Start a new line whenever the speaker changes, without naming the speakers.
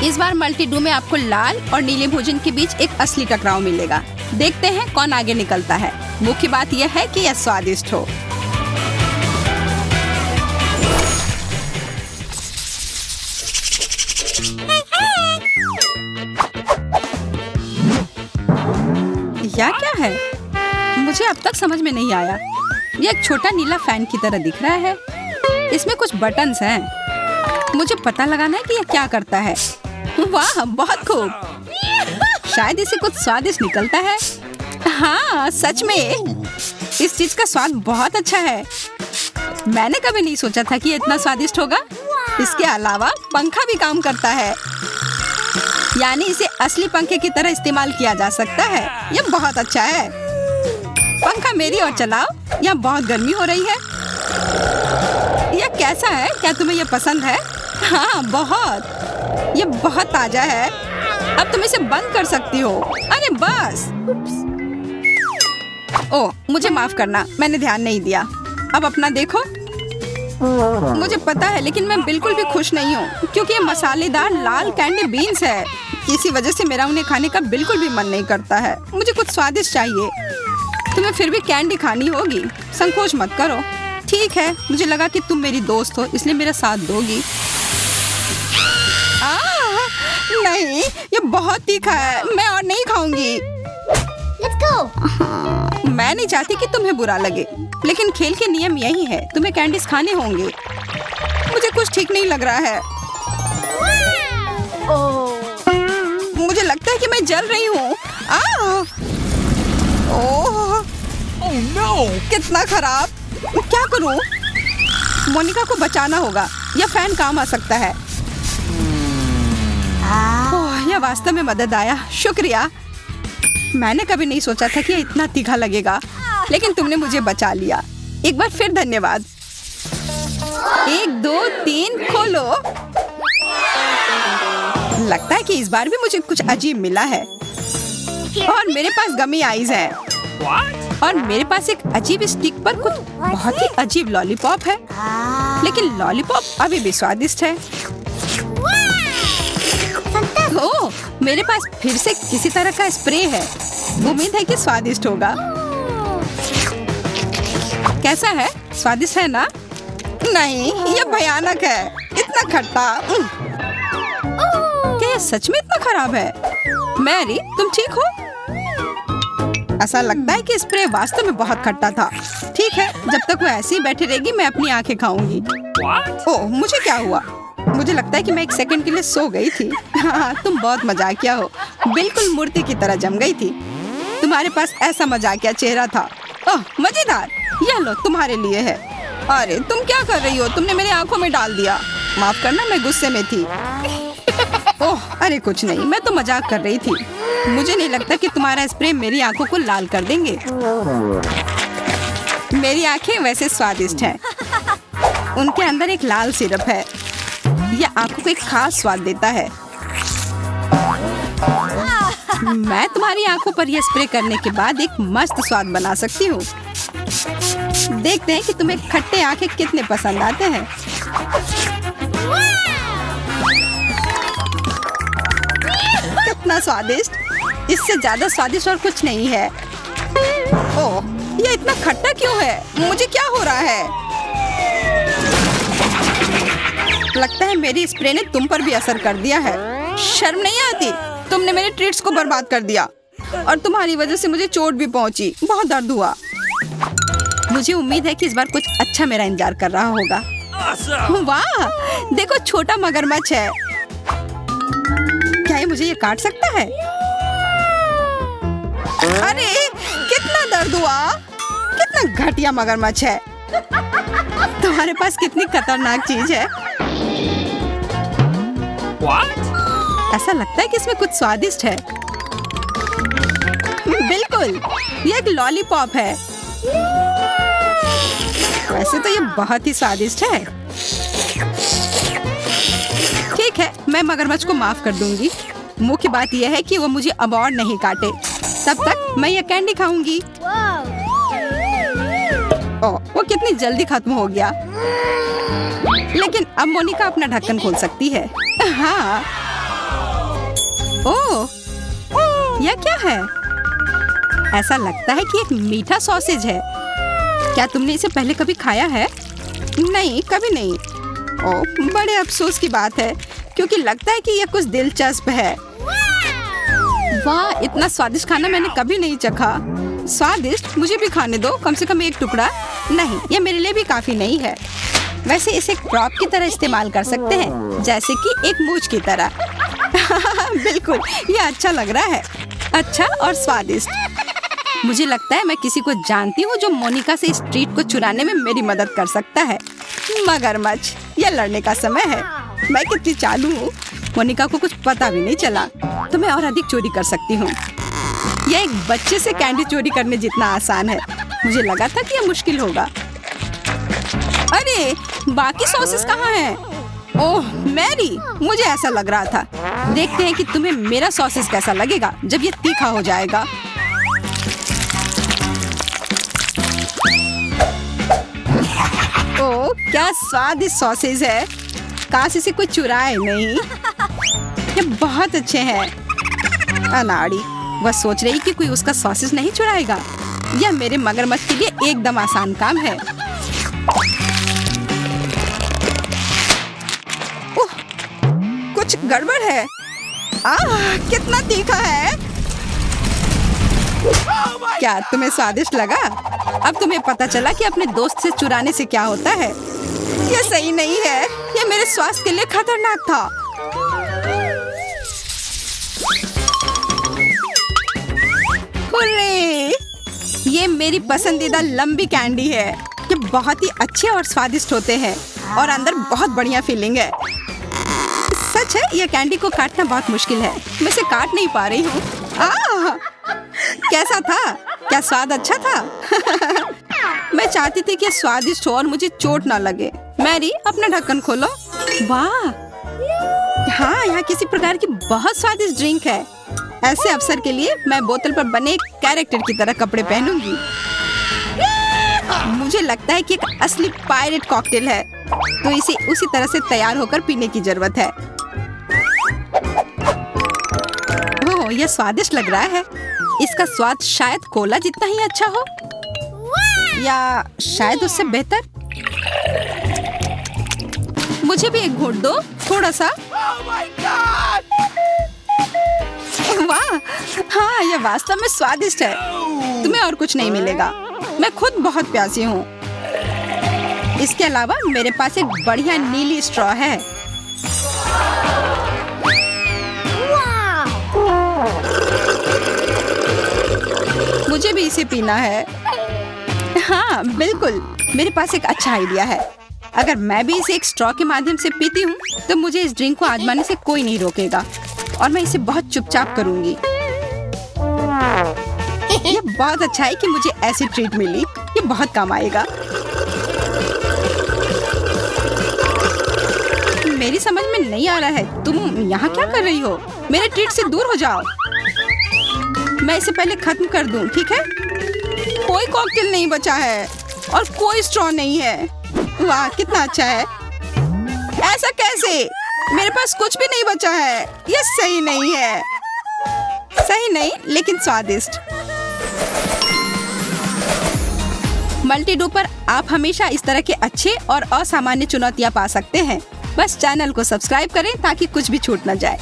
इस बार multi do में आपको लाल और नीले भोजन के बीच एक असली टकराव मिलेगा। देखते हैं कौन आगे निकलता है। मुख्य बात यह है कि यह स्वादिष्ट हो। यह क्या है? मुझे अब तक समझ में नहीं आया। यह एक छोटा नीला फैन की तरह दिख रहा है। इसमें कुछ बटन्स हैं। मुझे पता लगाना है कि यह क्या करता है। वाह, बहुत खूब। शायद इसे कुछ स्वादिष्ट निकलता है। हाँ, सच में इस चीज का स्वाद बहुत अच्छा है। मैंने कभी नहीं सोचा था कि ये इतना स्वादिष्ट होगा। इसके अलावा पंखा भी काम करता है, यानी इसे असली पंखे की तरह इस्तेमाल किया जा सकता है। यह बहुत अच्छा है। पंखा मेरी ओर चलाओ, यहाँ बहुत गर्मी हो रही है। यह कैसा है? क्या तुम्हें यह पसंद है? हाँ, बहुत। यह बहुत ताजा है। अब तुम इसे बंद कर सकती हो। अरे बस। ओह, मुझे माफ करना, मैंने ध्यान नहीं दिया। अब अपना देखो। मुझे पता है, लेकिन मैं बिल्कुल भी खुश नहीं हूँ क्योंकि ये मसालेदार लाल कैंडी बीन्स है। इसी वजह से मेरा उन्हें खाने का बिल्कुल भी मन नहीं करता है। मुझे कुछ स्वादिष्ट चाहिए। तुम्हें फिर भी कैंडी खानी होगी। संकोच मत करो। ठीक है, मुझे लगा कि तुम मेरी दोस्त हो, इसलिए मेरा साथ दोगी। नहीं, ये बहुत तीखा है। मैं और नहीं खाऊंगी।
Let's go.
मैं नहीं चाहती कि तुम्हें बुरा लगे, लेकिन खेल के नियम यही है। तुम्हें कैंडीज खाने होंगे। मुझे कुछ ठीक नहीं लग रहा है। मुझे लगता है कि मैं जल रही हूँ। ओह
no!
कितना खराब। क्या करूँ? मोनिका को बचाना होगा। यह फैन काम आ सकता है। ओह, यह वास्तव में मदद आया। शुक्रिया। मैंने कभी नहीं सोचा था कि यह इतना तीखा लगेगा, लेकिन तुमने मुझे बचा लिया। एक बार फिर धन्यवाद। 1 2 3 खोलो। लगता है कि इस बार भी मुझे कुछ अजीब मिला है। और मेरे पास गमी आइज है। और मेरे पास एक अजीब स्टिक पर कुछ बहुत ही अजीब लॉलीपॉप है, लेकिन लॉलीपॉप अभी भी स्वादिष्ट है। ओह, मेरे पास फिर से किसी तरह का स्प्रे है। उम्मीद है कि स्वादिष्ट होगा। कैसा है? स्वादिष्ट है ना? नहीं, यह भयानक है। इतना खट्टा। क्या यह सच में इतना खराब है? मैरी, तुम ठीक हो? ऐसा लगता है कि स्प्रे वास्तव में बहुत खट्टा था। ठीक है, जब तक वो ऐसी ही बैठी रहेगी मैं अपनी आंखें खाऊंगी। ओह, मुझे क्या हुआ? मुझे लगता है कि मैं 1 सेकंड के लिए सो गई थी। हाँ, तुम बहुत मजाकिया हो। बिल्कुल मूर्ति की तरह जम गई थी। तुम्हारे पास ऐसा मजाकिया चेहरा था। ओह, मजेदार। यह लो, तुम्हारे लिए है। अरे तुम क्या कर रही हो? तुमने मेरी आंखों में डाल दिया। माफ करना, मैं गुस्से में थी। ओह, अरे कुछ नहीं, मैं तो मजाक कर रही थी। मुझे नहीं लगता कि तुम्हारा स्प्रे मेरी आंखों को लाल कर देंगे। मेरी आंखें वैसे स्वादिष्ट हैं। उनके अंदर एक लाल सिरप है। यह आंखों को एक खास स्वाद देता है। मैं तुम्हारी आंखों पर यह स्प्रे करने के बाद एक मस्त स्वाद बना सकती हूँ। देखते हैं कि तुम्हें खट्टे आंखें कितने पसंद आते हैं। कितना स्वादिष्ट। इससे ज्यादा स्वादिष्ट और कुछ नहीं है। ओह, यह इतना खट्टा क्यों है? मुझे क्या हो रहा है? लगता है मेरी स्प्रे ने तुम पर भी असर कर दिया है। शर्म नहीं आती? तुमने मेरे ट्रीट्स को बर्बाद कर दिया और तुम्हारी वजह से मुझे चोट भी पहुंची। बहुत दर्द हुआ। मुझे उम्मीद है कि इस बार कुछ अच्छा मेरा इंतजार कर रहा होगा। वाह, देखो छोटा मगरमच्छ है। क्या ये मुझे ये काट सकता है? अरे कितना दर्द हुआ। कितना घटिया मगरमच्छ है। तुम्हारे पास कितनी खतरनाक चीज है।
What?
ऐसा लगता है कि इसमें कुछ स्वादिष्ट है। बिल्कुल, ये एक लॉलीपॉप है। वैसे तो ये बहुत ही स्वादिष्ट है। ठीक है, मैं मगरमच्छ को माफ कर दूंगी। मुख्य बात यह है कि वो मुझे अब और नहीं काटे। तब तक मैं ये कैंडी खाऊंगी। ओह, वो कितनी जल्दी खत्म हो गया। लेकिन अब मोनिका अपना ढक्कन खोल सकती है। हाँ, ओह, यह क्या है? ऐसा लगता है कि एक मीठा सॉसेज है। क्या तुमने इसे पहले कभी खाया है? नहीं, कभी नहीं। ओह, बड़े अफसोस की बात है, क्योंकि लगता है कि यह कुछ दिलचस्प है। वाह, इतना स्वादिष्ट खाना मैंने कभी नहीं चखा। स्वादिष्ट? मुझे भी खाने दो, कम से कम एक टुकड़ा। नहीं, यह मेरे लिए भी काफी नहीं है। वैसे इसे प्रॉप की तरह इस्तेमाल कर सकते हैं, जैसे कि एक मूंछ की तरह। बिल्कुल, यह अच्छा लग रहा है। अच्छा और स्वादिष्ट। मुझे लगता है मैं किसी को जानती हूँ जो मोनिका से इस ट्रीट को चुराने में मेरी मदद कर सकता है। मगरमच्छ, यह लड़ने का समय है। मैं कितनी चालू हूँ, मोनिका को कुछ पता भी नहीं चला, तो मैं और अधिक चोरी कर सकती हूँ। यह एक बच्चे से कैंडी चोरी करने जितना आसान है। मुझे लगा था कि यह मुश्किल होगा। अरे, बाकी सॉसेस कहाँ हैं? ओह मैरी, मुझे ऐसा लग रहा था। देखते हैं कि तुम्हें मेरा सॉसेस कैसा लगेगा जब ये तीखा हो जाएगा। ओह, क्या स्वादिष्ट सॉसेज है। काश इसे कोई चुराए नहीं। ये बहुत अच्छे हैं। अनाड़ी, वह सोच रही कि कोई उसका सॉसेज नहीं चुराएगा। यह मेरे मगरमच्छ के लिए एकदम आसान काम है। कुछ गड़बड़ है। कितना तीखा है। क्या तुम्हें स्वादिष्ट लगा? अब तुम्हें पता चला कि अपने दोस्त से चुराने से क्या होता है। यह सही नहीं है। यह मेरे स्वास्थ्य के लिए खतरनाक था। हुर्रे! ये मेरी पसंदीदा लंबी कैंडी है। ये बहुत ही अच्छे और स्वादिष्ट होते हैं और अंदर बहुत बढ़िया फीलिंग है। सच है, यह कैंडी को काटना बहुत मुश्किल है। मैं इसे काट नहीं पा रही हूँ। कैसा था? क्या स्वाद अच्छा था? मैं चाहती थी कि स्वादिष्ट हो और मुझे चोट ना लगे। मैरी, अपना ढक्कन खोलो। वाह, हाँ, यहाँ किसी प्रकार की बहुत स्वादिष्ट ड्रिंक है। ऐसे अवसर के लिए मैं बोतल पर बने एक कैरेक्टर की तरह कपड़े पहनूंगी। मुझे लगता है कि एक असली पायरेट कॉकटेल है, तो इसे उसी तरह से तैयार होकर पीने की जरूरत है। ओह, यह स्वादिष्ट लग रहा है। इसका स्वाद शायद कोला जितना ही अच्छा हो, या शायद उससे बेहतर। मुझे भी एक घूंट दो, थोड़ा सा। वाह, हाँ, यह वास्तव में स्वादिष्ट है। तुम्हें और कुछ नहीं मिलेगा। मैं खुद बहुत प्यासी हूँ। इसके अलावा मेरे पास एक बढ़िया नीली स्ट्रॉ है। मुझे भी इसे पीना है। हाँ, बिल्कुल, मेरे पास एक अच्छा आइडिया है। अगर मैं भी इसे एक स्ट्रॉ के माध्यम से पीती हूँ, तो मुझे इस ड्रिंक को आजमाने से कोई नहीं रोकेगा और मैं इसे बहुत चुपचाप करूंगी। ये बहुत अच्छा है कि मुझे ऐसी ट्रीट मिली। ये बहुत काम आएगा। मेरी समझ में नहीं आ रहा है, तुम यहाँ क्या कर रही हो? मेरे ट्रीट से दूर हो जाओ। मैं इसे पहले खत्म कर दूं, ठीक है? कोई कॉकटेल नहीं बचा है और कोई स्ट्रॉ नहीं है। वाह, कितना अच्छा है। ऐसा कैसे? मेरे पास कुछ भी नहीं बचा है। यह सही नहीं है। सही नहीं, लेकिन स्वादिष्ट। मल्टीडू पर आप हमेशा इस तरह के अच्छे और असामान्य चुनौतियां पा सकते हैं। बस चैनल को सब्सक्राइब करें ताकि कुछ भी छूट न जाए।